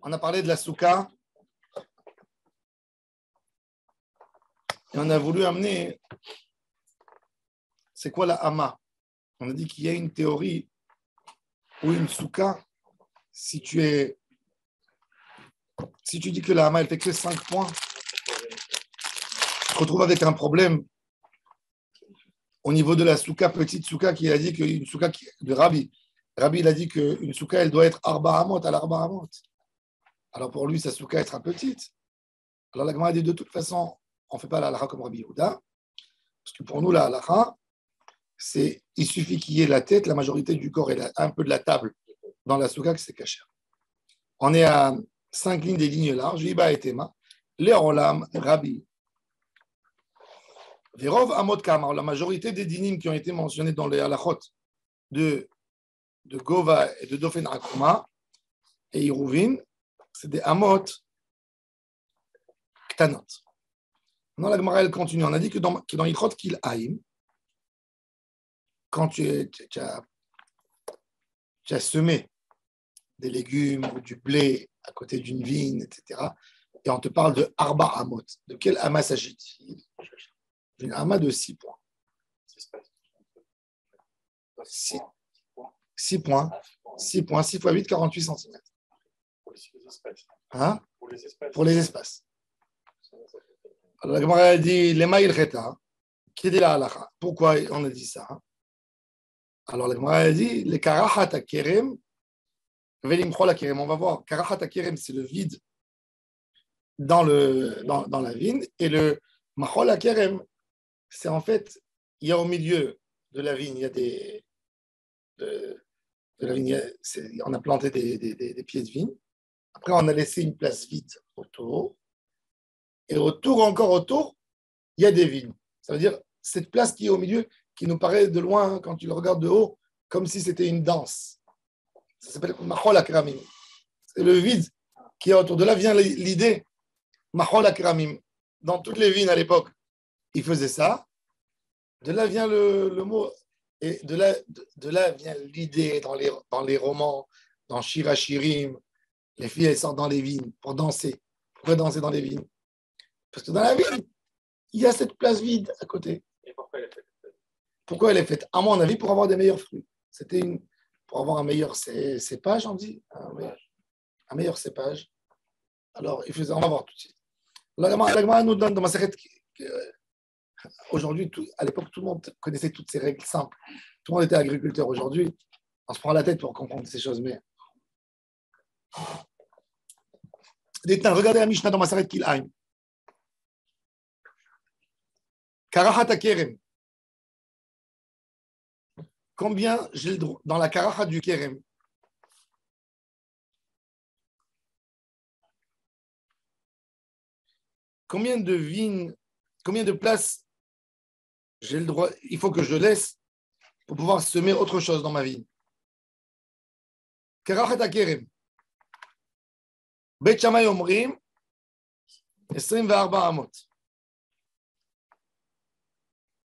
On a parlé de la souka et on a voulu amener c'est quoi la hama. On a dit qu'il y a une théorie où une souka, si tu dis que la hama elle fait que 5 points, tu te retrouves avec un problème au niveau de la souka, petite souka, qui a dit qu'une souka de Rabbi. Rabbi, il a dit qu'une souka, elle doit être arba amot à l'arba amot. Alors pour lui, sa souka, elle sera petite. Alors la Gemara a dit de toute façon, on ne fait pas la halakha comme Rabbi Yehuda, parce que pour nous, la halakha, c'est il suffit qu'il y ait la tête, la majorité du corps et un peu de la table dans la souka, que c'est caché. On est à 5 lignes des lignes larges, Iba et Tema, les Olam, Rabbi. Verov Amot Kamar, la majorité des dinim qui ont été mentionnés dans les halachot de Gova et de Dofen Akuma et Iruvin, c'est des Amot Ktanot. Maintenant, la Gemara, elle continue. On a dit que dans Yichot Kil'aim, quand tu as semé des légumes ou du blé à côté d'une vigne, etc., et on te parle de Arba Amot, de quel Ama s'agit-il? Une Ama de 6 points. 6 points. 6 points, 6 fois 8, 48 cm. Hein? Pour les espaces. Alors, la Gemara a dit Lema il-Cheta, qui est la halakha. Pourquoi on a dit ça? Alors, la Gemara a dit les Karachat Akerem, Velimchol Akerem. On va voir. Karachat Akerem, c'est le vide dans la vigne, et le Machol Akerem, c'est en fait, il y a au milieu de la vigne, il y a de la vigne, on a planté des pieds de vigne. Après, on a laissé une place vide autour. Et encore autour, il y a des vignes. Ça veut dire cette place qui est au milieu, qui nous paraît de loin, quand tu le regardes de haut, comme si c'était une danse. Ça s'appelle Machol Akramim. C'est le vide qui est autour. De là vient l'idée Machol Akramim. Dans toutes les vignes à l'époque, ils faisaient ça. De là vient le mot. Et de là vient l'idée dans les romans, dans Shir HaShirim. Les filles, elles sortent dans les vignes pour danser. Pourquoi danser dans les vignes? Parce que dans la vigne, il y a cette place vide à côté. Et pourquoi elle est faite? Pourquoi elle est faite? À mon avis, pour avoir des meilleurs fruits. Pour avoir un meilleur cépage, on dit. Un meilleur cépage. Alors, on va voir tout de suite. La Gemara nous donne dans ma série aujourd'hui, à l'époque, tout le monde connaissait toutes ces règles simples. Tout le monde était agriculteur. Aujourd'hui, on se prend la tête pour comprendre ces choses. Mais regardez la Mishnah dans ma série Kil'aim. Karachat Akerem. Combien j'ai le droit dans la Karachat du Kerem? Combien de vignes, combien de places j'ai le droit, il faut que je laisse pour pouvoir semer autre chose dans ma vigne? Karachat Akerem. Bet Shammai Omrim, 24 amot.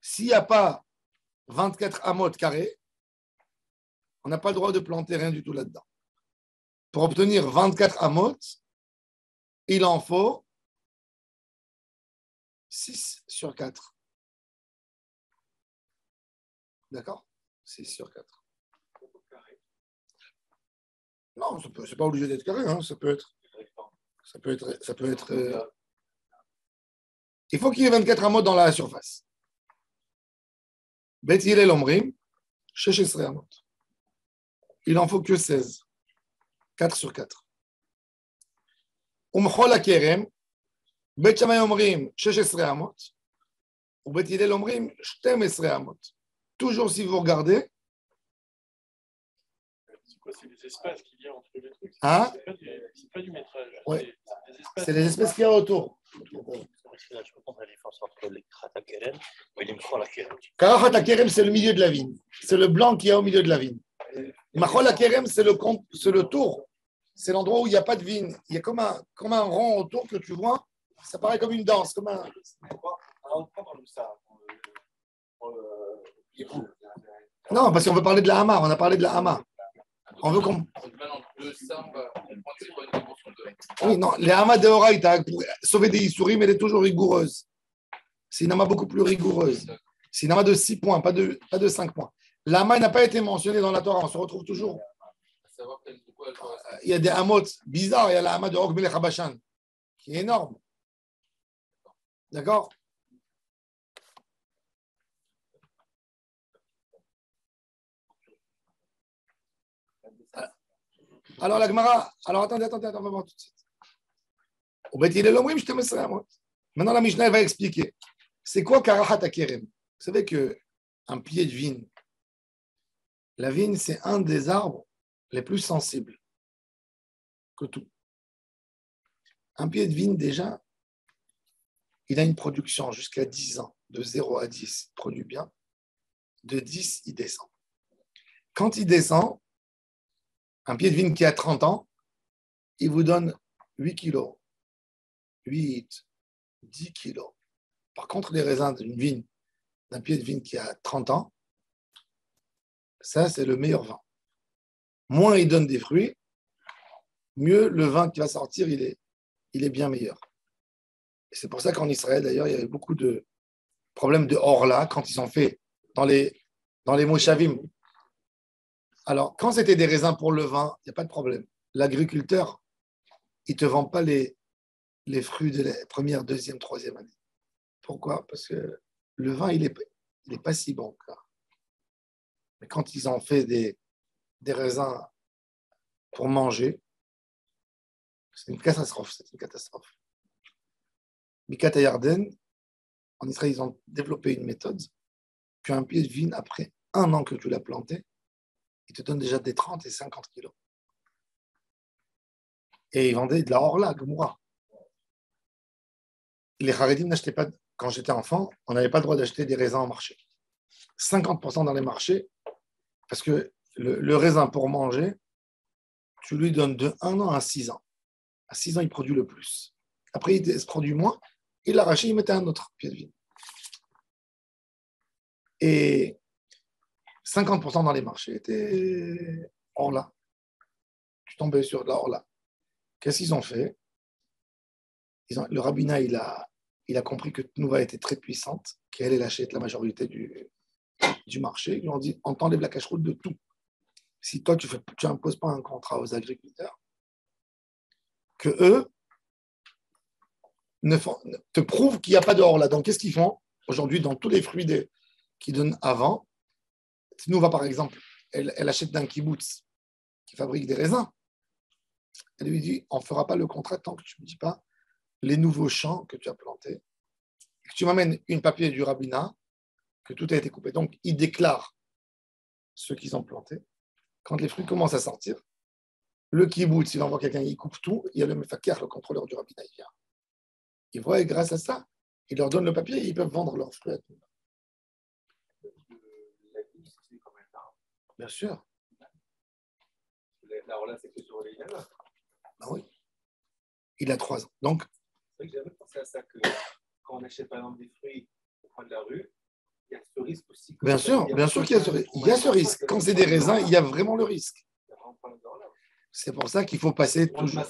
S'il n'y a pas 24 amot carrés, on n'a pas le droit de planter rien du tout là-dedans. Pour obtenir 24 amot, il en faut 6 sur 4. D'accord? 6 sur 4. Non, ce n'est pas obligé d'être carré. Hein. Ça peut être. Il faut qu'il y ait 24 amot dans la surface. Bet Hillel Omrim, 16 amot. Il en faut que 16. 4 sur 4. Umchol Akerem, Bet Shammai Omrim, 16 amot. Ou Bet Hillel Omrim, 12 amot. Toujours si vous regardez. C'est quoi? C'est les espaces qu'il y a entre les trucs. Hein? C'est pas du métrage. Ouais. C'est les espèces qu'il y a autour. Je comprends la différence entre les Karachat Akerem et les Machol Akerem. Karachat Akerem, c'est le milieu de la vigne. C'est le blanc qui est au milieu de la vigne. Machol Akerem, c'est le tour. C'est l'endroit où il n'y a pas de vigne. Il y a comme un rond autour que tu vois. Ça paraît comme une danse. Comme un... Non, parce qu'on veut parler de la hama. On a parlé de la hama. On veut qu'on... Maintenant, le ça, on va prendre une dimension Oui, non, les Hama de Horaïta, pour sauver des Issourim, elle est toujours rigoureuse. C'est une Hama beaucoup plus rigoureuse. C'est une Hama de 6 points, pas de 5 points. L'Hama n'a pas été mentionné dans la Torah, on se retrouve toujours. Il y a des Hamot bizarres, il y a la Hama de Og Melech Habashan, qui est énorme. D'accord? Alors la Gemara, alors attendez, on va voir tout de suite. Maintenant la Mishnah elle va expliquer. C'est quoi Karahat Akerem? Vous savez qu'un pied de vigne, la vigne c'est un des arbres les plus sensibles que tout. Un pied de vigne déjà, il a une production jusqu'à 10 ans, de 0 à 10, il produit bien. De 10, il descend. Quand il descend, un pied de vigne qui a 30 ans, il vous donne 8 kilos. 8, 10 kilos. Par contre, les raisins d'une vigne, d'un pied de vigne qui a 30 ans, ça, c'est le meilleur vin. Moins il donne des fruits, mieux le vin qui va sortir, il est bien meilleur. Et c'est pour ça qu'en Israël, d'ailleurs, il y avait beaucoup de problèmes de orla quand ils ont fait dans les moshavim. Alors, quand c'était des raisins pour le vin, il n'y a pas de problème. L'agriculteur, il ne te vend pas les fruits de la première, deuxième, troisième année. Pourquoi? Parce que le vin, il est pas si bon. Mais quand ils ont fait des raisins pour manger, c'est une catastrophe. C'est une catastrophe. Mikat Yarden, en Israël, ils ont développé une méthode qu'un pied de vigne, après 1 an que tu l'as planté, il te donne déjà des 30 et 50 kilos. Et ils vendaient de la orla, Gemoura. Les Haredim n'achetaient pas, quand j'étais enfant, on n'avait pas le droit d'acheter des raisins au marché. 50% dans les marchés, parce que le raisin pour manger, tu lui donnes de 1 an à 6 ans. À 6 ans, il produit le plus. Après, il se produit moins. Il l'arrachait, il mettait un autre pied de vigne. Et 50% dans les marchés étaient orla. Tu tombais sur de la orla. Qu'est-ce qu'ils ont fait? Le rabbinat, il a compris que Tnuva était très puissante, qu'elle achète la majorité du marché. Ils lui ont dit, on t'enlève la cache-route de tout. Si toi, tu n'imposes pas un contrat aux agriculteurs, que eux te prouvent qu'il n'y a pas de orla. Donc, qu'est-ce qu'ils font aujourd'hui dans tous les fruits qu'ils donnent avant? Tnuva, par exemple, elle achète d'un kibbutz qui fabrique des raisins. Elle lui dit, on ne fera pas le contrat tant que tu ne me dis pas les nouveaux champs que tu as plantés. Que tu m'amènes une papier du rabbinat, que tout a été coupé. Donc, ils déclarent ceux qu'ils ont plantés. Quand les fruits commencent à sortir, le kibbutz, il envoie quelqu'un, il coupe tout. Il y a le mefakir, le contrôleur du rabbinat, il vient. Il voit, et grâce à ça, il leur donne le papier et ils peuvent vendre leurs fruits à tout. Bien sûr. Alors là, c'est que sur les gamins. Ah oui. Il a 3 ans. Donc, c'est vrai que j'avais pensé à ça, que quand on achète par exemple des fruits au coin de la rue, il y a ce risque aussi. Bien sûr qu'il y a ce risque. Il y a ce risque. Quand c'est des raisins, il y a vraiment le risque. C'est pour ça qu'il faut passer toujours.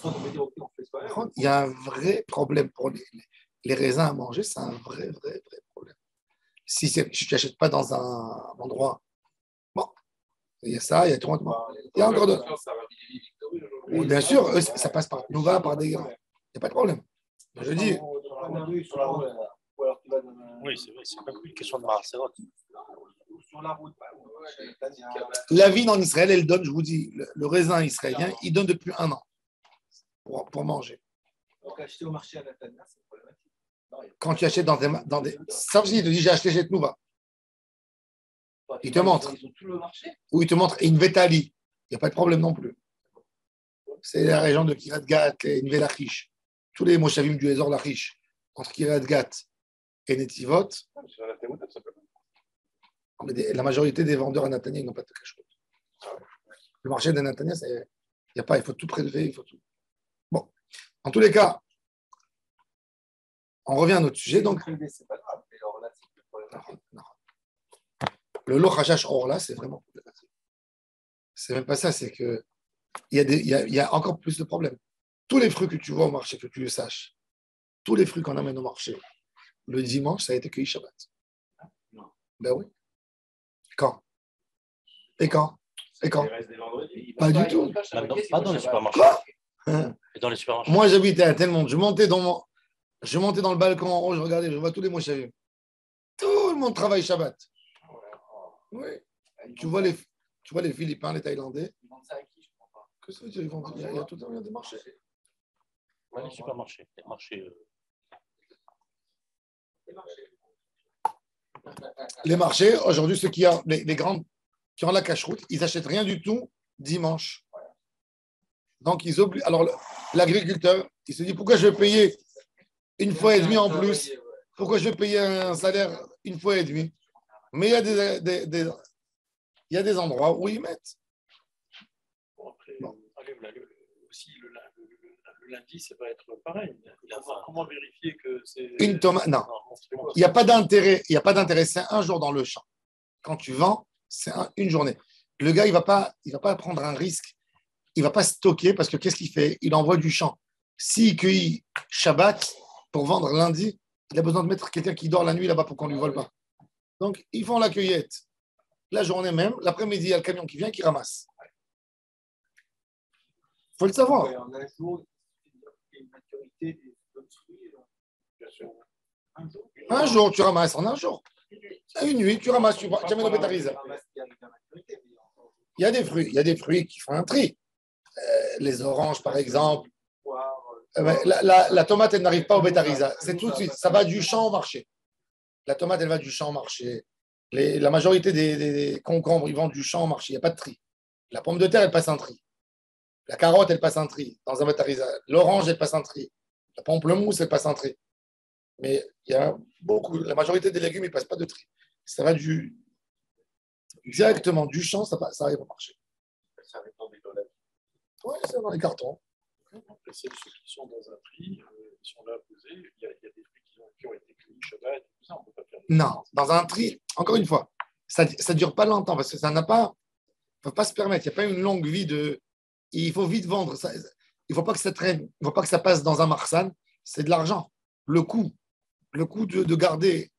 Il y a un vrai problème pour les raisins à manger, c'est un vrai problème. Si tu n'achètes pas dans un endroit, bon, il y a ça, il y a tout. Il y a encore d'autres. Bien sûr, ça passe par Nouva, par des grains. Il n'y a pas de problème. Je dis. Oui, c'est vrai, c'est pas une question de Maracérot. La vigne en Israël, elle donne, je vous dis, le raisin israélien, il donne depuis 1 an pour manger. Donc, acheter au marché à Natania, c'est problématique. Quand tu achètes dans des. Ça aussi, il te dit j'ai acheté chez Tnuva. Il te montre. Ils ont tout le marché. Ou il te montre une Vetali. Il n'y a pas de problème non plus. C'est la région de Kiryat Gat et Neve Lachish. Tous les moshavim du Ezor Lachish, entre Kiryat Gat et Netivot. La majorité des vendeurs à Natania, ils n'ont pas de cache-route. Le marché de Natania, il n'y a pas, il faut tout prélever, il faut tout. Bon, en tous les cas, on revient à notre sujet. Donc, C'est pas grave, mais alors là, c'est plus problématique. le lo hashash orla, c'est vraiment problématique. C'est même pas ça, c'est que il y a encore plus de problèmes. tous les fruits que tu vois au marché, que tu le saches, tous les fruits qu'on amène au marché, le dimanche, ça a été cueilli Shabbat. Non. Ben oui. Quand? Et quand? Et quand? Les restes des vendredis. Pas du tout. Pas dans les supermarchés. Quoi? Et dans les supermarchés. Moi, j'habitais à tellement. Je montais dans le balcon en haut, je regardais, je vois tous les moshavim. Tout le monde travaille Shabbat. Oui. Tu vois les Philippins, les Thaïlandais. Ils vendent ça à qui? Je comprends pas. Que ça veut dire, ils vendent? Il y a tout le temps des marchés. Ouais, les supermarchés. Les marchés. Les marchés, aujourd'hui, ceux qui ont les grandes qui ont la cache-route, ils n'achètent rien du tout dimanche. Donc, ils obligent. Alors, l'agriculteur, il se dit pourquoi je vais payer une fois et demie en plus? Pourquoi je vais payer un salaire une fois et demie? Mais il y a il y a des endroits où ils mettent. Bon, après, aussi, le lundi, ça va être pareil. Comment vérifier que c'est. Une tomate, non. Il n'y a pas d'intérêt. Il n'y a pas d'intérêt. C'est un jour dans le champ. Quand tu vends, c'est une journée. Le gars, il va pas prendre un risque. Il ne va pas stocker parce que qu'est-ce qu'il fait? Il envoie du champ. S'il cueille Shabbat pour vendre lundi, il a besoin de mettre quelqu'un qui dort la nuit là-bas pour qu'on ne lui vole pas. Donc, ils font la cueillette la journée même. L'après-midi, il y a le camion qui vient qui ramasse. Il faut le savoir. Ouais, en un jour, il y a une maturité des bonnes fruits. Bien sûr. Un jour, tu ramasses en un jour. Une nuit, tu ramasses, tu amènes au bétariza. Il y a des fruits qui font un tri. Les oranges, par exemple. La tomate, elle n'arrive pas au bétariza. C'est tout de suite. Ça va du champ au marché. La tomate, elle va du champ au marché. La majorité des concombres, ils vendent du champ au marché. Il n'y a pas de tri. La pomme de terre, elle passe un tri. La carotte, elle passe un tri dans un bétariza. L'orange, elle passe un tri. La pamplemousse, elle passe un tri. Mais il y a la majorité des légumes, ils ne passent pas de tri. Ça va directement du champ, ça arrive au marché. Ça dépend des dollars. Oui, c'est dans les cartons. Après, ceux qui sont dans un prix, ils sont là posés. Il y a des fruits qui ont été cueillis Shabbat et tout ça. On ne peut pas faire. Non, dans un tri, encore une fois, ça ne dure pas longtemps parce que ça n'a pas. Il ne faut pas se permettre. Il n'y a pas une longue vie de. Il faut vite vendre. Il ne faut pas que ça traîne. Il ne faut pas que ça passe dans un marsan. C'est de l'argent. Le coût de garder.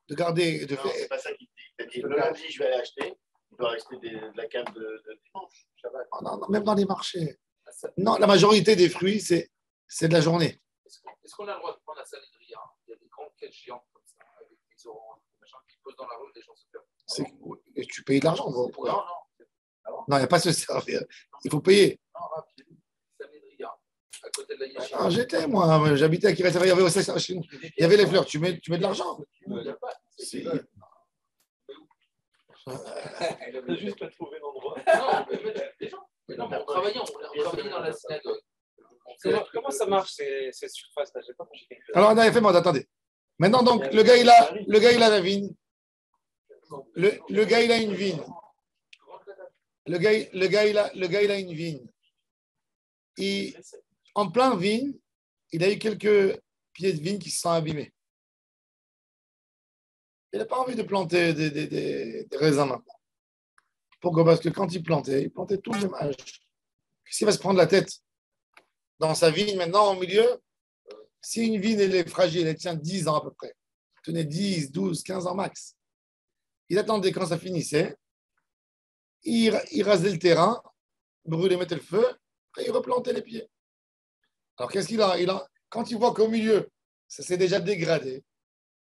De faire. C'est pas ça qu'il dit. Il dit le lundi, je vais aller acheter. Il doit rester de la cave de dimanche, Shabbat. Non, même dans les marchés. Non, la majorité des fruits, c'est de la journée. Est-ce qu'on a le droit de prendre la saladria? Il y a des grandes caisses géantes comme ça, avec des oranges, des machins qui posent dans la rue, les gens se ferment. Et tu payes de l'argent. Pourquoi? Non. Non, il n'y a pas ce servir. Il faut payer. Non, saladria, à côté de la yeshiva. Ah, j'étais, moi, j'habitais à Kiryat Arba, il y avait aussi chez nous. Il y avait les fleurs. Tu mets de l'argent. Il n'y a pas. Si. Il a juste pas trouvé l'endroit. Non, les gens. Non, mais on travaillait dans la synagogue. Comment ça marche ces surfaces là? J'ai pas compris. Alors, non, fais-moi, attendez. Maintenant, donc, le gars, il a la vigne. Le gars, il a une vigne. Le gars, il a une vigne. En plein vigne, il a eu quelques pieds de vigne qui se sont abîmés. Il n'a pas envie de planter des raisins maintenant. Pourquoi? Parce que quand il plantait tout le même âge. S'il va se prendre la tête dans sa vigne maintenant, au milieu, si une vigne elle est fragile, elle tient 10 ans à peu près. Tenait 10, 12, 15 ans max. Il attendait quand ça finissait. Il rasait le terrain, brûlait, mettait le feu, et il replantait les pieds. Alors qu'est-ce qu'il a? Quand il voit qu'au milieu, ça s'est déjà dégradé,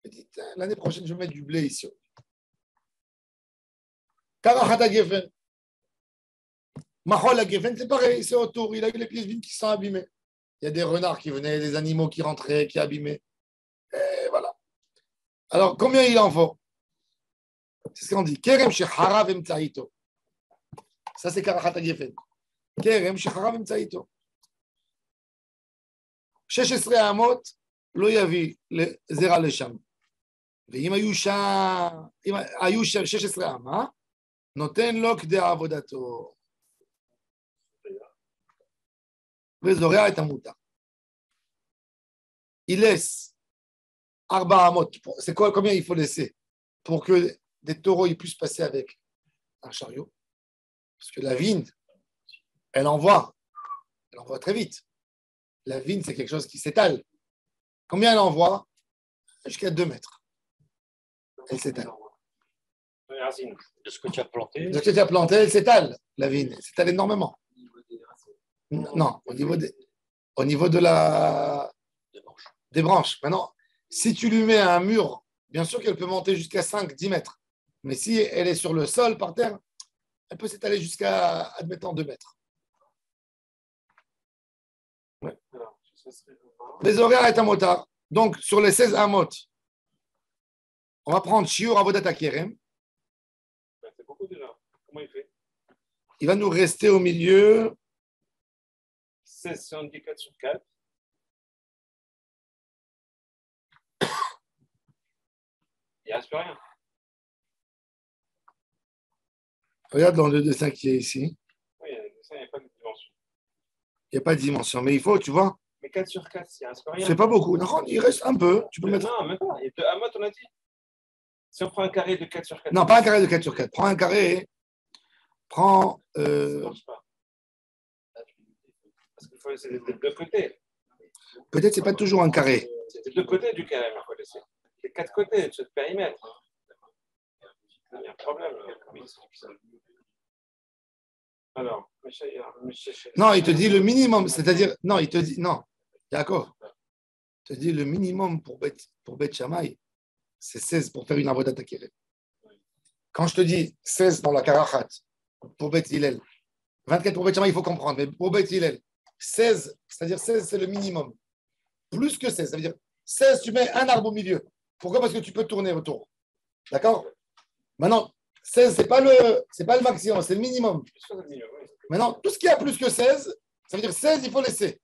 il dit, l'année prochaine, je vais mettre du blé ici. Karahata Geffen. Mahol Geffen, c'est pareil, c'est autour. Il a eu les pieds de vigne qui sont abîmés. Il y a des renards qui venaient, des animaux qui rentraient, qui abîmaient. Et voilà. Alors, combien il en faut? C'est ce qu'on dit. Kerem Shecharav Emtsaito. Ça, c'est Karahata Geffen. Kerem Shecharav Emtsaito. 16 אמות לא יביא לזרע לשם. ואם היו 16 אמה, נותן לו כדי עבודתו. וזורע את המותר. Il laisse 4 אמות. C'est quoi, combien il faut laisser pour que des taureaux ils puissent passer avec un chariot? Parce que la vigne, elle envoie très vite. La vigne, c'est quelque chose qui s'étale. Combien elle envoie? Jusqu'à 2 mètres. Elle s'étale. De ce que tu as planté. De ce que tu as planté, elle s'étale, la vigne. Elle s'étale énormément. Non, au niveau des branches. Maintenant, si tu lui mets un mur, bien sûr qu'elle peut monter jusqu'à 5-10 mètres. Mais si elle est sur le sol, par terre, elle peut s'étaler jusqu'à, admettons, 2 mètres. Ouais. Les horaires est un motard. Donc, sur les 16 amot, on va prendre Shiur Avodat HaKerem. C'est beaucoup déjà. Comment il fait? Il va nous rester au milieu 16,74 sur 4. Il ne reste plus rien. Regarde dans le dessin qui est ici. Oui, il n'y a pas de dimension. Il n'y a pas de dimension, mais il faut, tu vois. Mais 4 sur 4, il ne reste plus rien. C'est pas beaucoup. Non, il reste un peu. Tu peux mettre. Non, même pas. Il y a 2 amotes, on a dit. Si on prend un carré de 4 sur 4. Non, pas un carré de 4 sur 4. Prends un carré. Prends. Ça ne marche pas. Parce qu'il faut laisser des deux côtés. Peut-être que ce n'est pas toujours un carré. C'est les deux côtés du carré, il faut laisser. Les 4 côtés de ce périmètre. Il y a un problème. Alors, non, il te dit le minimum, c'est-à-dire, non, il te dit, non, d'accord. Il te dit le minimum pour Bet Shammai, c'est 16 pour faire une avodat hakeret. Quand je te dis 16 dans la karachat, pour Bet Hillel, 24 pour Bet Shammai, il faut comprendre, mais pour Bet Hillel, 16, c'est-à-dire 16, c'est le minimum. Plus que 16, ça veut dire 16, tu mets un arbre au milieu. Pourquoi? Parce que tu peux tourner autour. D'accord? Maintenant, 16, ce n'est pas le maximum, c'est le minimum. Maintenant, tout ce qui a plus que 16, ça veut dire 16, il faut laisser.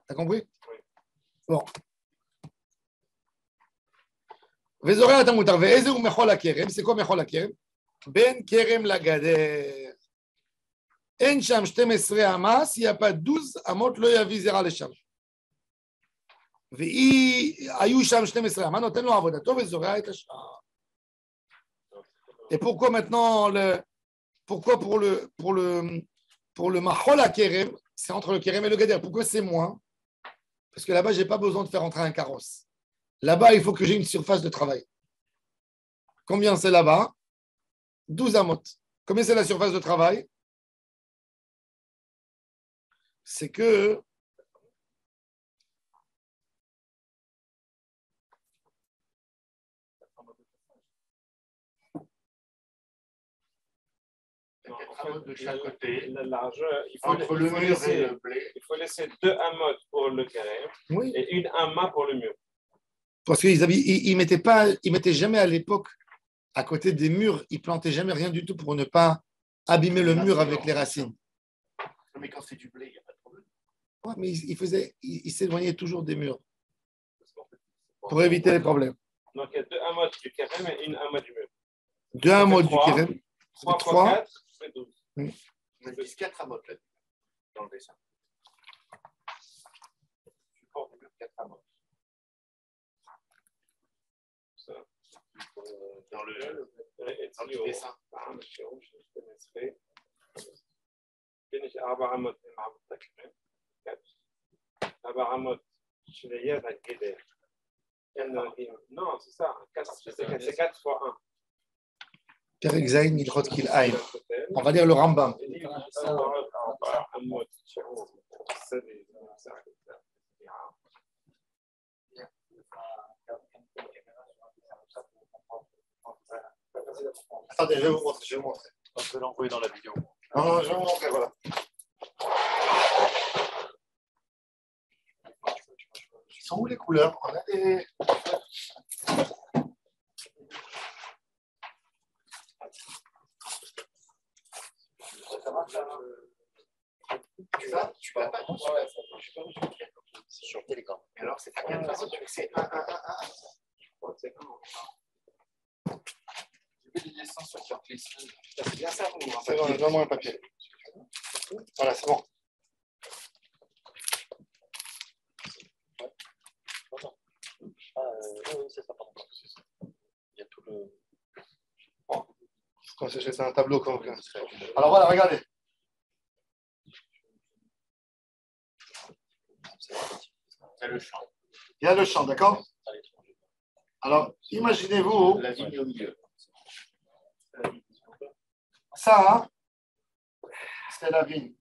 T'as compris? Bon. C'est quoi Mechol HaKerem? Ben Kerem Lagader. En Sham 12 Amas, s'il n'y a pas 12 Amot, lo yavi zera lesham. והיו שם 12 אמה, נותן לו עבודתו וזורע את השאר. Et pourquoi maintenant, pourquoi pour le Mahol HaKerem, c'est entre le Kerem et le Gader? Pourquoi c'est moins? Parce que là-bas, je n'ai pas besoin de faire entrer un carrosse. Là-bas, il faut que j'ai une surface de travail. Combien c'est là-bas? 12 amot. Combien c'est la surface de travail? C'est que de chaque côté. La largeur, Entre le mur et le blé. Il faut laisser 2 amotes pour le carré oui. Et une amas pour le mur. Parce qu'ils ne mettaient jamais à l'époque à côté des murs, ils plantaient jamais rien du tout pour ne pas abîmer le mur avec les racines. Mais quand c'est du blé, il n'y a pas de problème. Ouais, mais ils s'éloignaient toujours des murs pour éviter les problèmes. Donc il y a 2 amotes du carré et une amas du mur. 2 amotes du carré. 3 fois 4, c'est 12. On a dit 4 amotes là, dans le dessin. Tu portes 4 amotes. Dans le dessin. יש 4 אמות במעבוד תקרם, 4 אמות שליד הגדר. Non, c'est ça, c'est 4 fois 1. Perek Zayin Milchot Kil'ain. On va lire le Rambam. Attendez, je vais vous montrer. On peut l'envoyer dans la vidéo. Non, je vais vous montrer, voilà. Ils sont où les couleurs? On a des... Tu vas pas Sur Telegram. alors c'est à quelle façon tu fais? C'est 1, 1, 1, 1. J'ai fait des dessins sur Carclis. C'est bien ça, vous. C'est bon, donne-moi un papier. Voilà, c'est bon. C'est ça, pardon. Il y a tout le. Quand c'est un tableau. Alors voilà, regardez. C'est le champ. Il y a le champ, d'accord? Alors, imaginez-vous, La vigne est au milieu. ça, hein, c'est la vigne.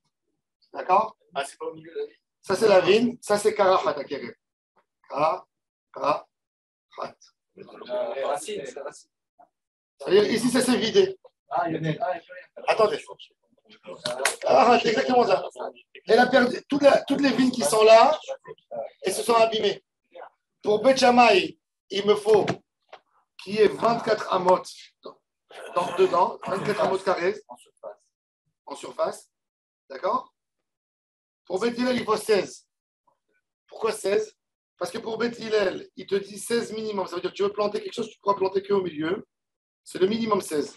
D'accord? Ah, c'est pas au milieu de la vigne. Ça, c'est la vigne. Ça, c'est Karahat Akerem. Karahat. Les racines, c'est les racines. C'est-à-dire, ici, ça s'est vidé. Ah, il y en a. Attendez. Karahat, c'est exactement ça. Elle a perdu toutes les vignes qui sont là et se sont abîmées. Pour Bet Shammai, il me faut qu'il y ait 24 amot dedans, 24 amot carrés en surface. D'accord? Pour Bet Hillel, il faut 16. Pourquoi 16? Parce que pour Bet Hillel, il te dit 16 minimum. Ça veut dire que tu veux planter quelque chose, tu pourras planter qu'au milieu. C'est le minimum 16.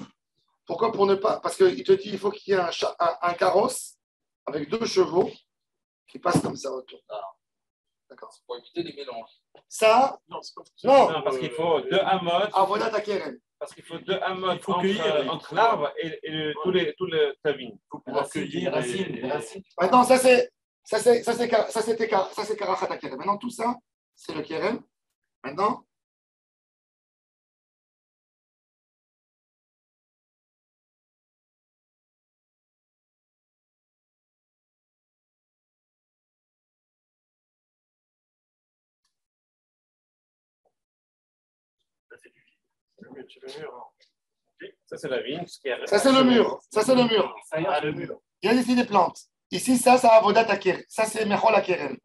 Pourquoi? Pour ne pas. Parce qu'il te dit qu'il faut qu'il y ait un carrosse avec 2 chevaux qui passent comme ça autour. D'accord. Pour éviter les mélanges. Ça, Non, c'est pas Non, parce qu'il faut 2 amotes. Avodat Akerem. Parce qu'il faut 2 amotes faut cueillir, entre l'arbre et ta vigne. Il faut pouvoir cueillir Les racines. Maintenant, ça c'est Karachat Akerem. Maintenant, tout ça, c'est le Kerem. Maintenant, c'est le mur. Ça, c'est la vigne. ça c'est le mur. Ça c'est le mur. Ça y est, le mur. Il y a ici des plantes. Ici, ça Avodat Akerem. Ça, c'est Mechol Akerem.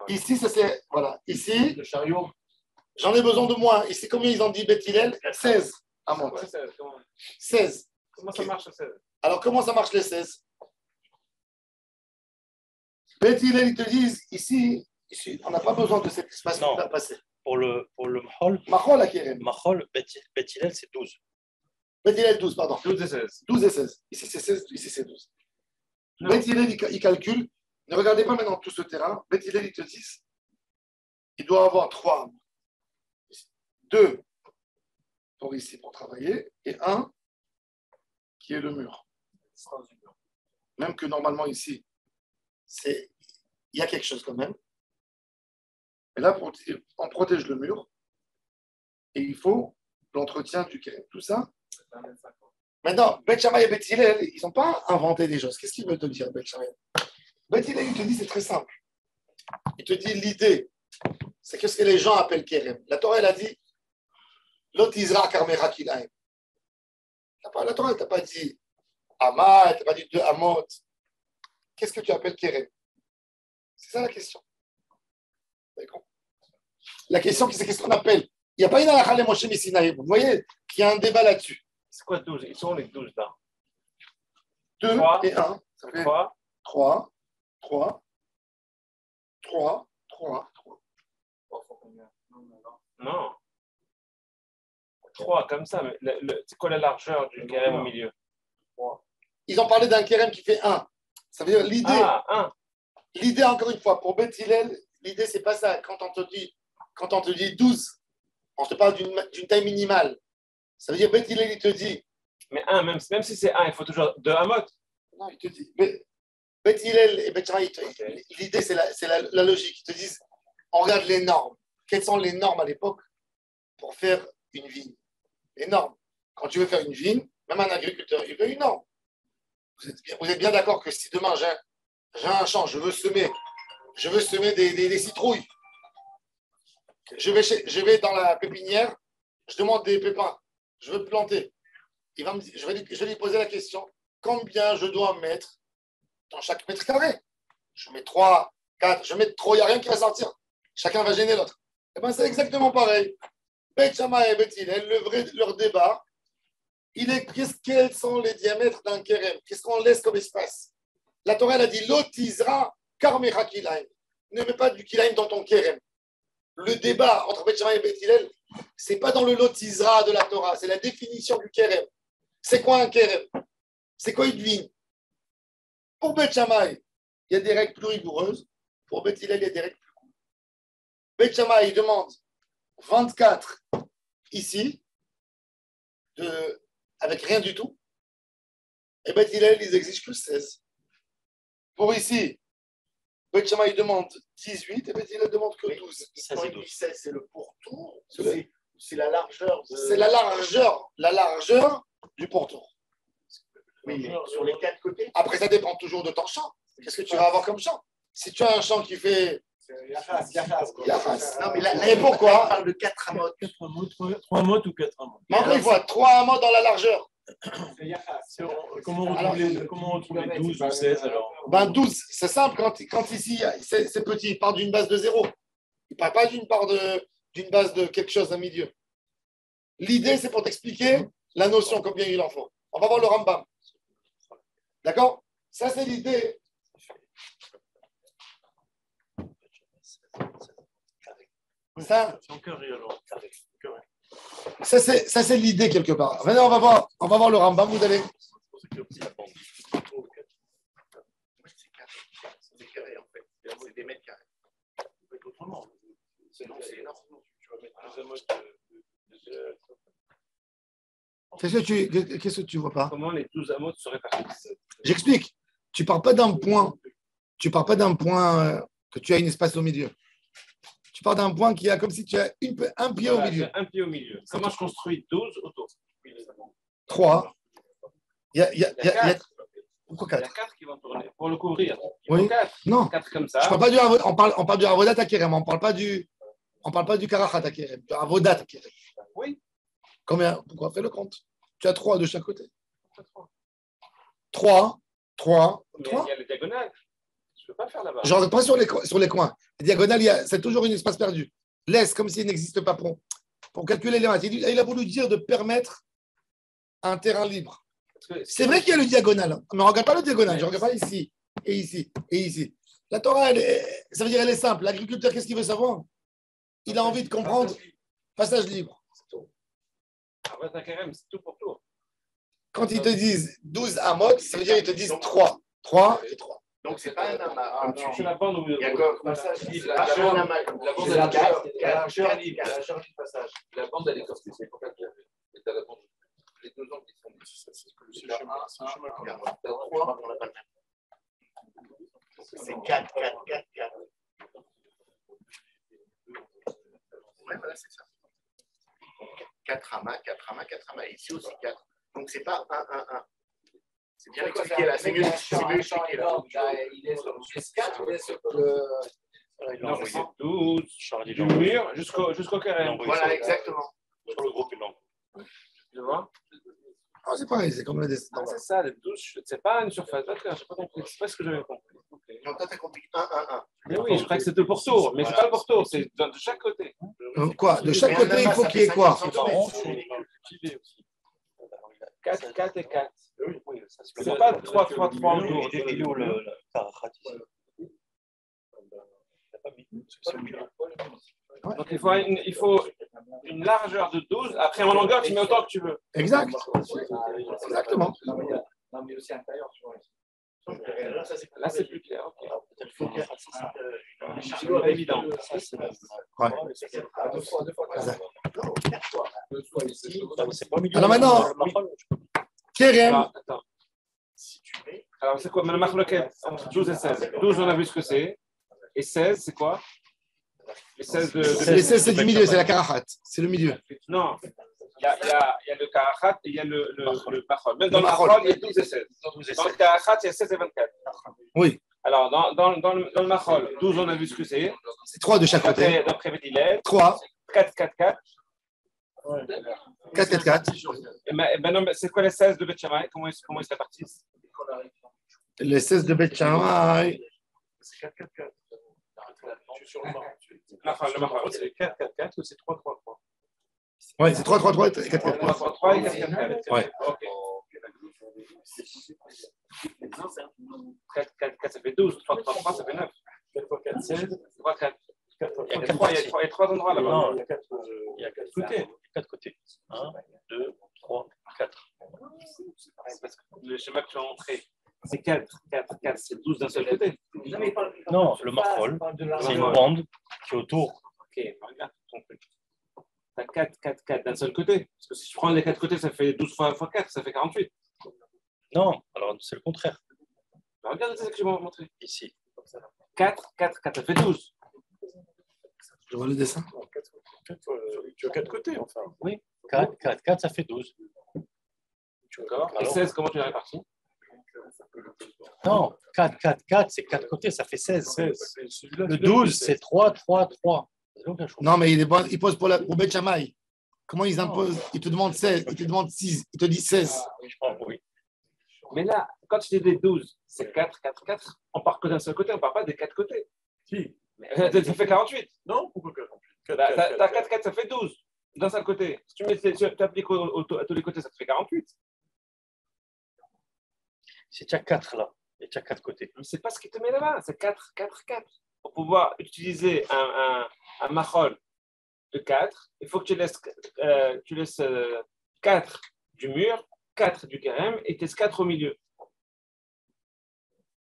Ici, ça c'est. Voilà. Ici, Le chariot. j'en ai besoin de moins. Ici, combien ils ont dit Bet Hillel? 16 amot. 16. Comment ça marche, ça? Alors, comment ça marche les 16? Bet Hillel, ils te disent ici, on n'a pas besoin de cet espace Non. qui va passer. Pour le Mahol, Machol Akerem. Bet Hillel, c'est 12. Bet Hillel 12, pardon. 12 et 16. 12 et 16. Ici, c'est 16, ici, c'est 12. Non. Bet Hillel, il calcule. Ne regardez pas maintenant tout ce terrain. Bet Hillel, ils te disent il doit avoir 3. 2 pour ici, pour travailler, et 1 qui est le mur. Même que normalement, ici, il y a quelque chose quand même. Et là, on protège le mur. Et il faut l'entretien du Kérem. Tout ça. Maintenant, Bet Shammai et Bet Hillel, ils n'ont pas inventé des choses. Qu'est-ce qu'il veut te dire, Bet Shammai? Bet Hillel, il te dit, c'est très simple. Il te dit, l'idée, c'est que ce que les gens appellent Kérem. La Torah, elle a dit, Lot Izra Karmera Kilaim. La Torah, elle t'a pas dit Ama, elle t'a pas dit 2 Amot. Qu'est-ce que tu appelles Kérem? C'est ça la question. D'accord. La question, c'est qu'est-ce qu'on appelle? Il n'y a pas une halakha le Moshe Missinaï. Vous voyez qu'il y a un débat là-dessus. C'est quoi 12? Ils sont les 12 là. 2 3, et 1. Ça fait 3. 3, 3, 3, 3, 3. Non. 3 comme ça. Mais c'est quoi la largeur du Kérem au milieu? Ils ont parlé d'un Kérem qui fait 1. Ça veut dire l'idée. Ah, 1. L'idée, encore une fois, pour Bet Hillel, l'idée, c'est pas ça. Quand on te dit 12, on te parle d'une taille minimale. Ça veut dire, Bet Hillel, il te dit. Mais 1, même si c'est 1, il faut toujours 2 amotes. Non, il te dit. Bet Hillel et Bet Shammai, l'idée, c'est la logique. Ils te disent, on regarde les normes. Quelles sont les normes à l'époque pour faire une vigne? Les normes. Quand tu veux faire une vigne, même un agriculteur, il veut une norme. Vous êtes bien d'accord que si demain j'ai un champ, je veux semer des citrouilles. Je vais dans la pépinière, je demande des pépins, je veux planter. Je vais lui poser la question, combien je dois mettre dans chaque mètre carré? Je mets 3, 4, je mets trop, il n'y a rien qui va sortir. Chacun va gêner l'autre. Et bien c'est exactement pareil. Bet Shammai et Bet Hillel, leur débat, quels sont les diamètres d'un kérem? Qu'est-ce qu'on laisse comme espace? La Torah elle a dit Lotizra karmecha kilaim. Ne mets pas du kilaim dans ton kérem. Le débat entre Bet Shammai et Bet Hillel, ce n'est pas dans le Lotizra de la Torah, c'est la définition du kérem. C'est quoi un kérem? C'est quoi une vigne? Pour Bet Shammai, il y a des règles plus rigoureuses. Pour Bet Hillel, il y a des règles plus courtes. Bet Shammai, il demande 24 ici, avec rien du tout. Et Bet Hillel, ils exigent que 16. Pour ici, Beth Shammai demande 18 et Beth Hillel demande que 12. 16 et 12. C'est le pourtour, c'est la largeur. C'est la largeur du pourtour. Oui, mais sur les 4 côtés. Après, ça dépend toujours de ton champ. Qu'est-ce que tu vas avoir comme champ? Si tu as un champ qui fait. Yachas. Non, mais là, et pourquoi? on parle de 4 amotes. 3 amotes ou 4 amotes. Mais encore une fois, 3 amotes dans la largeur. Comment on retrouve les 12 ou 16 alors? Ben 12, c'est simple. Quand ici, c'est petit, il part d'une base de 0. Il ne part pas d'une base de quelque chose à milieu. L'idée, c'est pour t'expliquer la notion, combien il en faut. On va voir le Rambam. D'accord? Ça, c'est l'idée. Ça, c'est en carré alors. ça c'est l'idée quelque part. Maintenant, on va voir le Rambam. Vous allez. C'est des carrés en fait. C'est des mètres carrés. C'est énorme. Tu vas mettre 2 amotes de. Qu'est-ce que tu vois pas? Comment les 12 amotes se répartissent? J'explique. Tu pars pas d'un point. Tu pars pas d'un point que tu as un espace au milieu. Tu pars d'un point qui a comme si tu as un pied au milieu. Un pied au milieu. Comment je construis 12 autour? 3. Il y a 4. Pourquoi Il y a 4? 4 qui vont tourner pour le couvrir. Oui. 4. Non. 4 comme ça. On parle du Avodat Akerem. On parle pas du Karachat Akerem. Du Avodat Akerem. Oui. Combien? Pourquoi? Fais le compte. Tu as 3 de chaque côté. 3. Mais il y a le diagonale. Je ne peux pas faire là-bas. Je ne regarde pas sur les coins. Les diagonales, c'est toujours un espace perdu. Laisse comme s'il n'existe pas pour calculer les maths. Il a voulu dire de permettre un terrain libre. C'est vrai qu'il y a le diagonal, hein, mais on ne regarde pas le diagonal. Je ne regarde pas ici, et ici, et ici. La Torah, ça veut dire elle est simple. L'agriculteur, qu'est-ce qu'il veut savoir? Il a envie de comprendre. Passage libre. C'est tout. C'est tout pour tout. Quand ils te disent 12 amot, ça veut dire qu'ils te disent 3. 3 et 3. Donc, c'est pas un amas. C'est la bande où Il y a quoi? Passage libre. La bande, la largeur libre. La largeur du passage. La bande, elle est comme ça. C'est pour ça qu'il y a la bande. Les 2 angles qui sont c'est le schéma. C'est 4. Ouais, voilà, c'est ça. 4 amas. Ici aussi 4. Donc, c'est pas 1. C'est bien expliqué là. C'est mieux expliqué là. Il est sur le 4, il est sur le. Non, c'est 12 du mur jusqu'au carré. Voilà, exactement. Sur le groupe, non. Tu vois? Ah, c'est pareil, c'est comme le dessin. Ah, c'est ça, les 12, c'est pas une surface. D'accord, je n'ai pas compris. C'est pas ce que j'avais compris. Donc, toi, tu as compris 1. Mais oui, je crois que c'était pour tour, mais c'est pas le pour tour, c'est de chaque côté. Quoi? De chaque côté, il faut qu'il y ait quoi? 4 et 4. Oui, ça se C'est pas 3 fois 3 autour. Il est où le Karachat ici? Donc il faut une largeur de 12. Après en longueur, tu mets autant que tu veux. Exact. Exactement. Non, mais aussi intérieur, tu vois. Là, c'est plus clair. Ok. Peut-être faut dire C'est pas évident. Ouais. 2 fois. 2 fois ici. c'est pas au milieu. Alors maintenant, Kérem, Attends. Alors, c'est quoi? Le marloquet entre 12 et 16. 12, on a vu ce que c'est. Et 16, c'est quoi? Les 16 de. les 16, c'est du milieu, c'est la Karachat. C'est le milieu. Non. Il y a le Karachat et il y a le Machol. Même dans Le le Machol. Machol, il y a 12 et 16. Dans le Karachat, il y a 16 et 24. Oui. Alors, dans le Machol, 12, on a vu ce que c'est. C'est 3 de chaque côté. D'après Bédilet, 3, 4, 4, 4. 4, 4, 4. Ben non, c'est quoi les 16 de Beth Shammai? Comment ils se répartissent? Les 16 de Beth Shammai. C'est 4, 4, 4. Le Machol, c'est 4, 4, 4 ou c'est 3, 3, 3? Oui, c'est 3, 3, 3 et 4, 4, 3, 3, 3 et 4, 4, 4. Ouais. Ok. 4, 4, 4, ça fait 12. 3, 3, 3, ça fait 9. 4 fois 4, 16. 3, 4. 4 fois Il y a 4. 3 endroits là-bas. Non, il y a 4 côtés. 4 côtés. 1, 2, 3, 4. Parce que le schéma que tu as montré, c'est 4, 4, 4, c'est 12 d'un seul côté. Non, le Machol, c'est une bande qui est autour. Ok, regarde ton truc. Tu as 4, 4, 4 d'un seul côté. Parce que si je prends les 4 côtés, ça fait 12 fois 4, ça fait 48. Non, alors c'est le contraire. Alors, regarde, c'est ce que je vais vous montrer. Ici. 4, 4, 4, ça fait 12. Je vois le dessin. Tu as 4 côtés, enfin. Oui, 4, 4, 4, ça fait 12. D'accord. Et Alors, 16, comment tu l'as réparti? non, 4, 4, 4, c'est 4 côtés, ça fait 16. 16. Le 12, c'est 3, 3, 3. Non, mais il pose pour Bet Shammai. Comment ils imposent? Ils te demandent 16, ils te demandent 6, ils te disent 16. Oui, je crois, oui. Mais là, quand tu dis des 12, c'est 4, 4, 4. On part que d'un seul côté, on ne part pas des 4 côtés. Si. Ça fait 48. Non, pourquoi 48? T'as 4, 4, ça fait 12. D'un seul côté. Si tu appliques à tous les côtés, ça te fait 48. C'est déjà 4 là. Il y a déjà 4 côtés. Mais c'est pas ce qui te met là-bas. C'est 4, 4, 4. Pour pouvoir utiliser un machol de 4, il faut que tu laisses 4 du mur, 4 du carême et tu laisses 4 au milieu.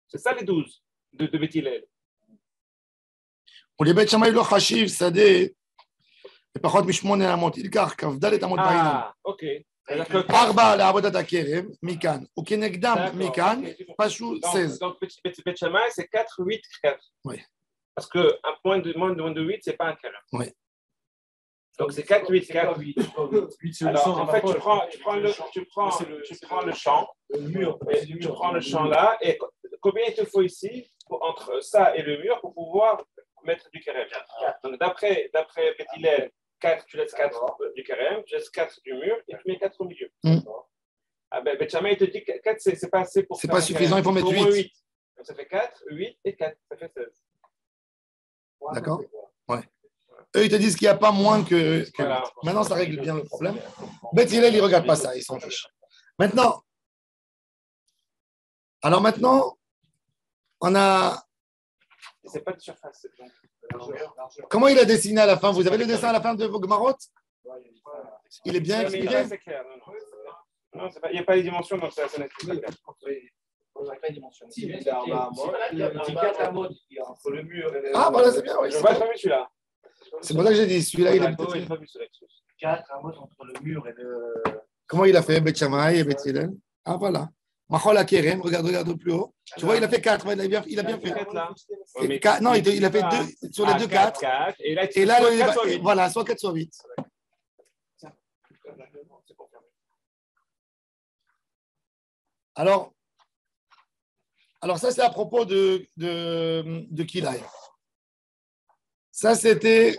C'est ça les 12 de Beth Hillel. Pour les Bet Shammai, le Chashiv, Sadeh, לפחות משמונה אמות, ייקח כ"ד אמות בעיניים. אוקיי. ארבע לעבודת הכרם, מכאן, וכנגדם מכאן, פשוט 16. Donc, Bet Shammai, c'est 4, 8, 4. Oui. Parce qu'un point de 8, ce n'est pas un carême. Oui. Donc, c'est 4, 8, 4. Alors, en fait, tu prends le champ, tu prends le champ là, et combien il te faut ici, entre ça et le mur, pour pouvoir mettre du carême? Donc, d'après Beth Hillel, 4, tu laisses 4 du carême, tu laisses 4 du mur, et tu mets 4 au milieu. Ah ben, Beth Shammai, il te dit que 4, c'est pas assez pour c'est faire pas suffisant, il faut mettre 8. Donc, ça fait 4, 8 et 4, ça fait 16. D'accord? Ouais. Eux, ils te disent qu'il n'y a pas moins que Voilà. 8. Maintenant, ça règle bien le problème. Beth Hillel, ils ne regardent pas ça, ils s'en fichent. Maintenant, on a. C'est pas de surface. Comment il a dessiné à la fin? Vous avez le dessin à la fin de vos Gemarot? Il est bien Mais expliqué? c'est clair. Non, il n'y a pas les dimensions, donc ça n'est pas clair. Ah, voilà, c'est bien. Oui, Je n'ai pas vu celui-là. c'est pour ça que j'ai dit, celui-là, il est Je peut-être. n'ai pas vu celui-là. 4 amos entre le mur et le. Comment il a fait, Beth Shammai et Beth Hillel? Ah, voilà. Machol Akerem, regarde plus haut. Tu vois, il a fait 4, il a bien fait. Et non, il a fait 2 sur les 2, 4. Et là, Et là, voilà, soit 4, soit 8. Alors ça, c'est à propos de Kilai. Ça, c'était.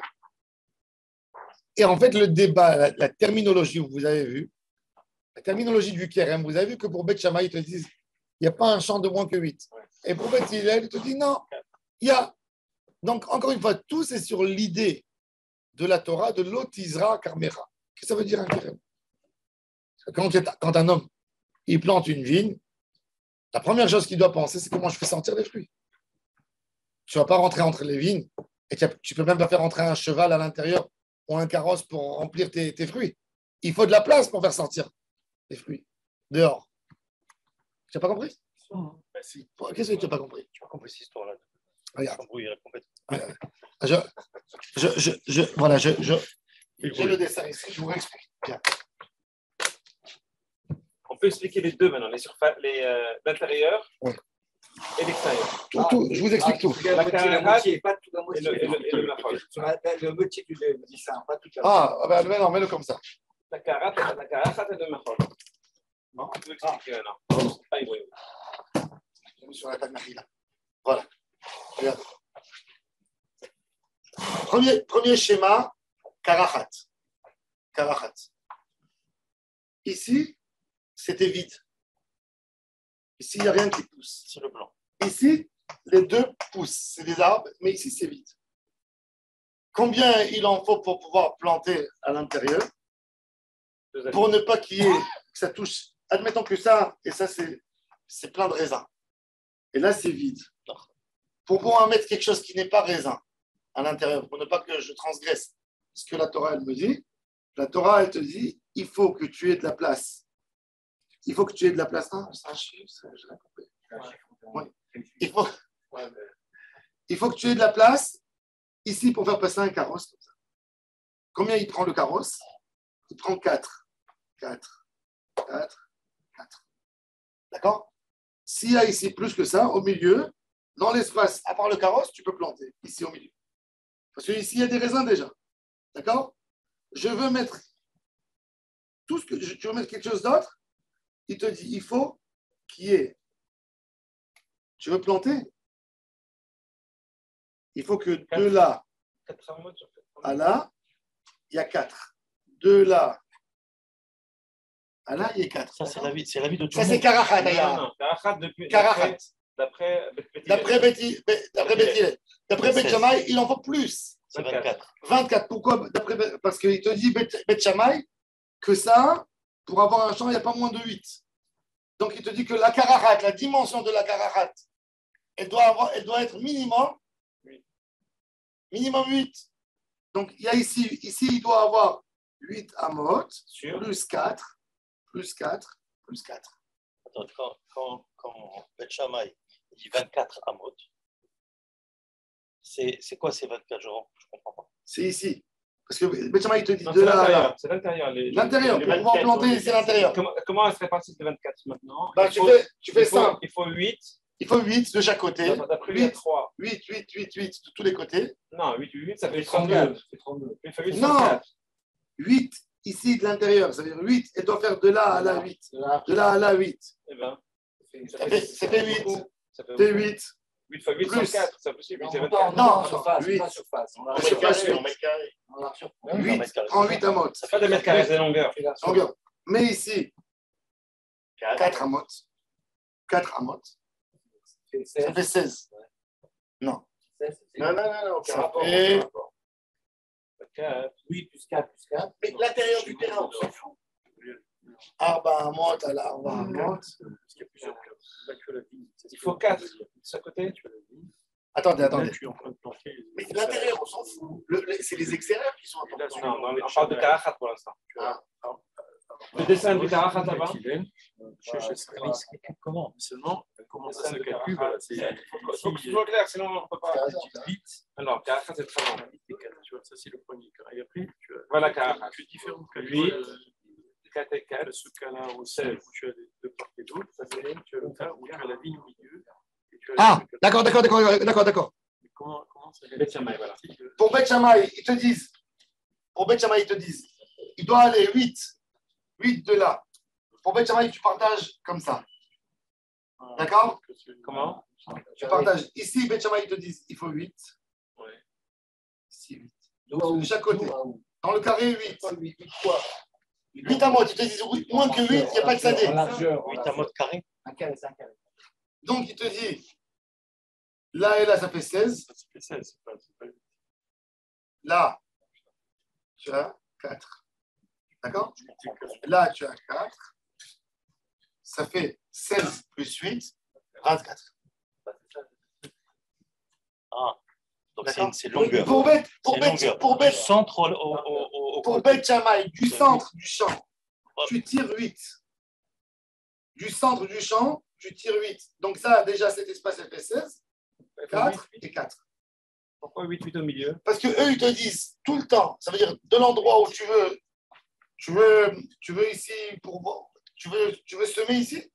Et en fait, le débat, la terminologie, vous avez vu, la terminologie du Kérem, vous avez vu que pour Beth Shammai, ils te disent il n'y a pas un champ de moins que 8. Et pour Beth Hillel, ils te disent non, il y a. Donc, encore une fois, tout c'est sur l'idée de la Torah de l'Otizra Karmera. Qu'est-ce que ça veut dire un Kérem? Quand un homme il plante une vigne, la première chose qu'il doit penser, c'est comment je fais sortir les fruits. Tu ne vas pas rentrer entre les vignes et tu ne peux même pas faire rentrer un cheval à l'intérieur ou un carrosse pour remplir tes fruits. Il faut de la place pour faire sortir les fruits dehors. Tu n'as pas compris? Bah, si. Qu'est-ce que tu n'as pas compris? Tu n'as pas compris cette histoire-là. Regarde. Complètement. J'ai le dessin ici, je vous explique. Bien. On peut expliquer les deux maintenant, l'intérieur et l'extérieur. Tout, je vous explique tout. La moitié, pas toute la et le machol. Le moitié du dessin, pas toute la Ah, ben non, mets-le comme ça. La carafe et le machol. Non, tu peux expliquer maintenant. Ah, oui. Je mets sur la table là. Voilà. Regarde. Premier schéma, karachat. Karachat. Ici, c'était vide. Ici, il n'y a rien qui pousse. C'est le blanc. Ici, les deux poussent. C'est des arbres, mais ici, c'est vide. Combien il en faut pour pouvoir planter à l'intérieur pour ne pas qu'il y ait, que ça touche. Admettons que ça, et ça, c'est plein de raisins. Et là, c'est vide. Pour pouvoir mettre quelque chose qui n'est pas raisin à l'intérieur, pour ne pas que je transgresse ce que la Torah, elle me dit, la Torah, elle te dit, il faut que tu aies de la place. Il faut que tu aies de la place. Non, c'est un chiffre, je l'ai compris. Ouais. Il faut que tu aies de la place ici pour faire passer un carrosse comme ça. Combien il prend le carrosse? Il prend 4. 4. 4. 4. D'accord? S'il y a ici plus que ça, au milieu, dans l'espace, à part le carrosse, tu peux planter ici au milieu. Parce qu'ici, il y a des raisins déjà. D'accord? Je veux mettre tout ce que tu veux mettre quelque chose d'autre. Il te dit, il faut qu'il y ait. Tu veux planter? Il faut que de là à là, il y a 4. De là à là, il y a 4. Ça, c'est la vie de tout Ça, le c'est monde. Karachat, Non, d'ailleurs. non, Karachat depuis. Karachat. D'après Bet Shammai, il en faut plus. C'est 24. 24. Pourquoi? Parce qu'il te dit Bet Shammai que ça, pour avoir un champ, il n'y a pas moins de 8. Donc, il te dit que la Karachat, la dimension de la Karachat, elle doit être minimum 8. Donc, il y a ici, il doit avoir 8 amot, plus 4, plus 4, plus 4. Attends, quand Bet Shammai dit 24 amot, c'est quoi ces 24 jours? Je ne comprends pas. C'est ici. Parce que Bet Shammai, il te dit Non, de là à là. c'est l'intérieur. L'intérieur, pour pouvoir planter, c'est l'intérieur. Comment elle se répartit de 24 maintenant? Bah, tu fais simple. Il faut 8. Il faut 8 de chaque côté. D'après lui, il y a 3. 8 de tous les côtés. Non, 8, ça fait 32. Il fait 8 Non, 8 ici de l'intérieur. Ça veut dire 8, elle doit faire de là à là 8. De là à là 8. Eh ben, Ça fait 8. Ça fait C'est 8. 8 fois 8, Plus. 104. C'est impossible. Non, 8, c'est 24. non, surface. 8. Pas surface. On a Je sais pas, C'est en mètre carré. 8, prends 8 amotes. Ça fait des mètres carrés, c'est la longueur. Longueur. Mais ici, 4 4. amotes. 4 amotes. Ça fait 16. Non. Non, aucun Ça rapport. fait- 8 plus 4 plus 4. Mais l'intérieur du terrain, on s'en fout. Arba amot à la arba amot. Il faut 4 de ce côté. Attendez. Mais l'intérieur, on s'en fout. C'est les extérieurs qui sont importants. Non, on parle de Karachat pour l'instant. Le dessin du Karachat là-bas. Comment seulement comment ça se calcule? Il faut que ce soit clair, sinon on ne peut pas. Alors, Karachat, c'est très long. Ça, c'est le premier cas. Et après, tu as Voilà Karachat. différents cas. 8, 4 et 4. Ce cas-là où tu as les deux part et d'autre, tu as le cas où tu as la ligne au milieu. Ah, d'accord. Comment ça Bet Shammai, voilà. Pour Bet Shammai, ils te disent, il doit aller 8 de là. Pour Bet Shammai, tu partages comme ça. D'accord? Comment? Tu partages. Ici, Bet Shammai, ils te disent, il faut 8. Ouais. Ici, 8. De chaque côté. Dans le carré, 8. 8 à mode. Ils te disent, moins que 8, il n'y a pas de sadé. 8 amot carré. Un carré, c'est un carré. Donc, il te dit, là et là, ça fait 16. Ça fait 16, c'est pas... Là, tu as 4. D'accord? Là, tu as 4. Ça fait 16 plus 8, 24. Ah, donc D'accord? c'est longueur. Pour Du centre au Bet Shammai, du centre du champ, tu tires 8. Du centre du champ, tu tires 8. Donc ça, déjà, cet espace, elle fait 16. 4 et 4. Pourquoi 8 au milieu? Parce que eux, ils te disent tout le temps, ça veut dire de l'endroit où tu veux ici, tu veux semer ici,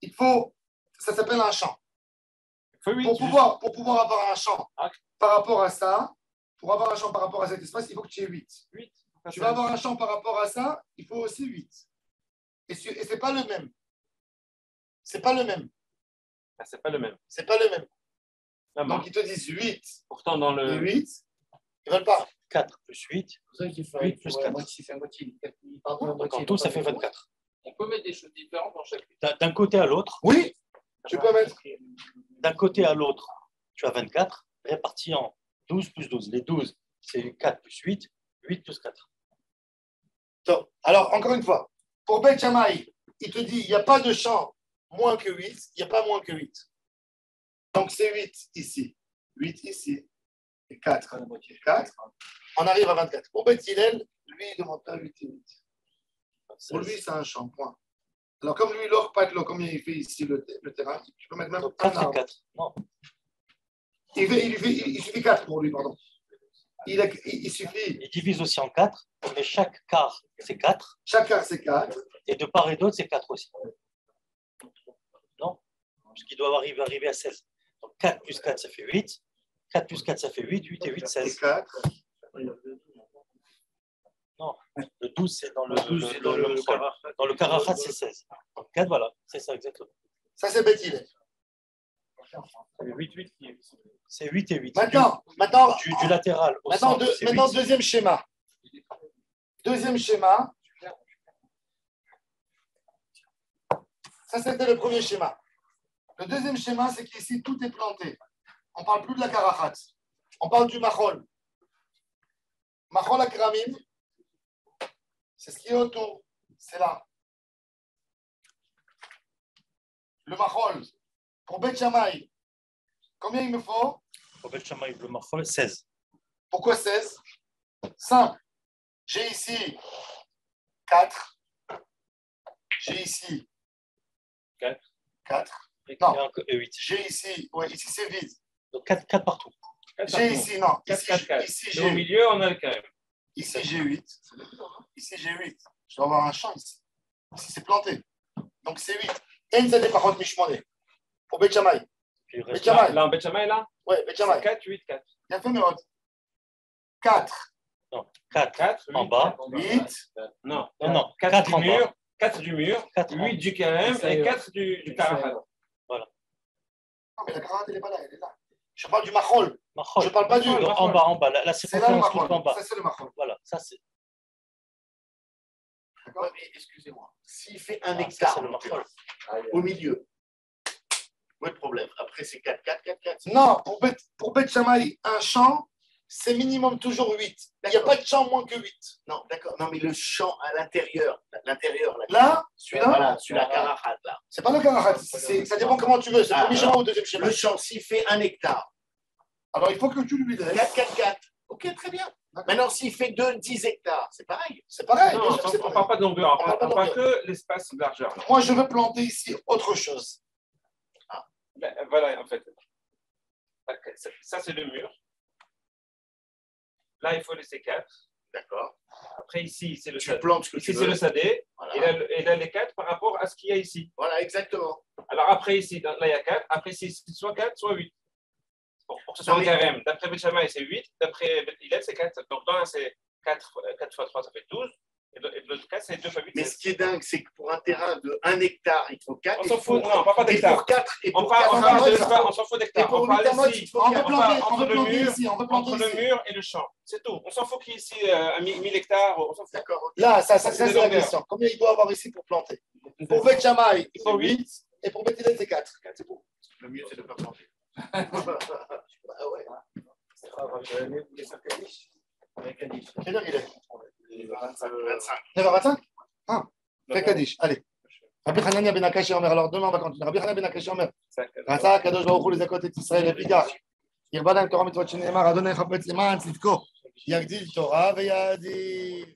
il faut, ça s'appelle un champ. Pour pouvoir avoir un champ par rapport à ça, pour avoir un champ par rapport à cet espace, il faut que tu aies 8. Tu vas avoir un champ par rapport à ça, il faut aussi 8. Et ce n'est pas le même. C'est pas le même. Ah, c'est pas le même. C'est pas le même. Ah, bon. Donc, ils te disent 8 Pourtant, dans et le. 8. Ils ne veulent pas. 4 plus 8. C'est pour ça qu'il faut 8 plus 4. moitié. Donc en tout, ça fait 24. On peut mettre des choses différentes dans chaque. D'un côté à l'autre, Oui, tu peux mettre. d'un côté à l'autre, tu as 24, répartis en 12 plus 12. Les 12, c'est 4 plus 8, 8 plus 4. Donc, alors, encore une fois, pour Bet Shammai, il te dit il n'y a pas de champ moins que 8, il n'y a pas moins que 8. Donc, c'est 8 ici, 8 ici, et 4. 4. On arrive à 24. Pour Bet Hillel, lui, il ne demande pas 8 et 8. Pour lui, c'est un champ, point. Alors, comme lui, l'or, pas de l'or, combien il fait ici le terrain, tu peux mettre même Donc un 4 et arbre. 4. Non. Il suffit 4 pour lui, pardon. Il suffit. Il divise aussi en 4, mais chaque quart, c'est 4. Chaque quart, c'est 4. Et de part et d'autre, c'est 4 aussi. Non? Parce qu'il doit arriver à 16. Donc 4 plus 4, ça fait 8. 4 plus 4, ça fait 8. 8 et 8, 16. 4. Non, le 12, c'est dans le Karachat, c'est 16. Donc 4, voilà, c'est ça exactement. Ça, c'est Bethilel. C'est 8 et 8. Maintenant, Du latéral au maintenant, centre, c'est maintenant 8. deuxième schéma. Deuxième schéma. Ça, c'était le premier schéma. Le deuxième schéma, c'est qu'ici, tout est planté. On ne parle plus de la Karachat. On parle du Machol. Machol Akramim, c'est ce qui est autour. C'est là. Le Machol. Pour Beth Shammai, combien il me faut? Pour Beth Shammai, le Machol, 16. Pourquoi 16? Simple. J'ai ici 4. J'ai ici 4. Non. Et 8. J'ai ici, ouais, ici c'est vide. Donc 4 partout. J'ai ici, non. 4, 4, 4. Ici, Au milieu, on a le carré. Ici, j'ai 8. Ici, j'ai 8. Je dois avoir un champ ici. Ici, c'est planté. Donc, c'est 8. Et ça n'est pas contre Mishmoné. Pour Beth Shammai. Beth Shammai. Là, en Beth Shammai, là? Ouais, Beth Shammai. 4, 8, 4. Bien fait, mes autres. 4. Non, 4 8, en bas. 8. Non, 4 en du bas. mur, 4 du mur, 8 du carême et 4 du Karachat. Voilà. Non, mais la carotte, elle n'est pas là. Elle est là. Je parle du Machol. Machol. Je ne parle pas du. En bas. La C'est là le circonférence tout en Machol. bas. Ça, c'est le Machol. Voilà, ça c'est. Ouais, mais excusez-moi. S'il fait un Ça, hectare c'est le Machol. au milieu, pas de problème. Après, c'est 4, 4, 4, 4. Non, pour Beth Shammai, un champ, c'est minimum toujours 8. Il n'y a pas de champ moins que 8. Non, d'accord. Non, mais le champ à l'intérieur. L'intérieur. Là, celui-là, Voilà, celui-là, Karachat, là. c'est pas le Karachat. Ça dépend comment tu veux. C'est le premier schéma ou le deuxième schéma. Le champ, s'il fait 1 hectare. Alors, il faut que tu lui laisses. 4, 4, 4. Ok, très bien. Maintenant, s'il fait 10 hectares, c'est pareil. C'est pareil. Non, bien sûr que c'est on ne pareil. parle pas de longueur, On parle pas on de parle longueur. que l'espace de largeur. Moi, je veux planter ici autre chose. Ben, voilà, en fait. Ça, c'est le mur. Là, il faut laisser 4. D'accord. Après, ici, c'est le Tu sadé. plantes ce que Ici, tu c'est veux. le sadé. Voilà. Et là, les 4 par rapport à ce qu'il y a ici. Voilà, exactement. Alors, après, ici, là, il y a 4. Après, ici, c'est soit 4, soit 8. Pour que ce soit Non, un mais- carême. D'après Beth Shammai, c'est 8. D'après Beth Hillel, c'est 4. Donc, dans un, c'est 4 fois 3, ça fait 12. Et de l'autre cas, c'est 2 fois 8. Mais ce qui est dingue, c'est que pour un terrain de 1 hectare, il faut 4. On s'en fout. Non, on ne parle pas Et d'hectare. pour 4, et On pour parle 4, de l'espace, on s'en fout et d'hectare. pour On parle 8 amotes, ici. il faut On veut 4. planter, on entre veut le planter mur, ici. On veut planter Entre le ici. mur et le champ. C'est tout. On s'en fout qu'il y ait ici 1000 hectares. On s'en fout. D'accord. ok. Là, ça C'est c'est des la longueurs. question. Combien il doit avoir ici pour planter? Pour Beth Shammai, il faut 8. Et pour Beth Hillel, c'est 4. C'est bon. Le mieux, c'est de ne pas planter. Ah ouais. Quelle heure il est? 25. 9h25? Ah, fais Kaddish. Allez. Rabbi Hanania ben Akash Omer. Alors demain, on va continuer. Rabbi Hanania ben Akash Omer. Rasa, Kadosh Baruch Hu, les Zakot et Israël, les Pigach. ירבה להם תורה מצוות שנאמר, אדוני חפץ למען צדקו, יגדיל תורה ויאדיר.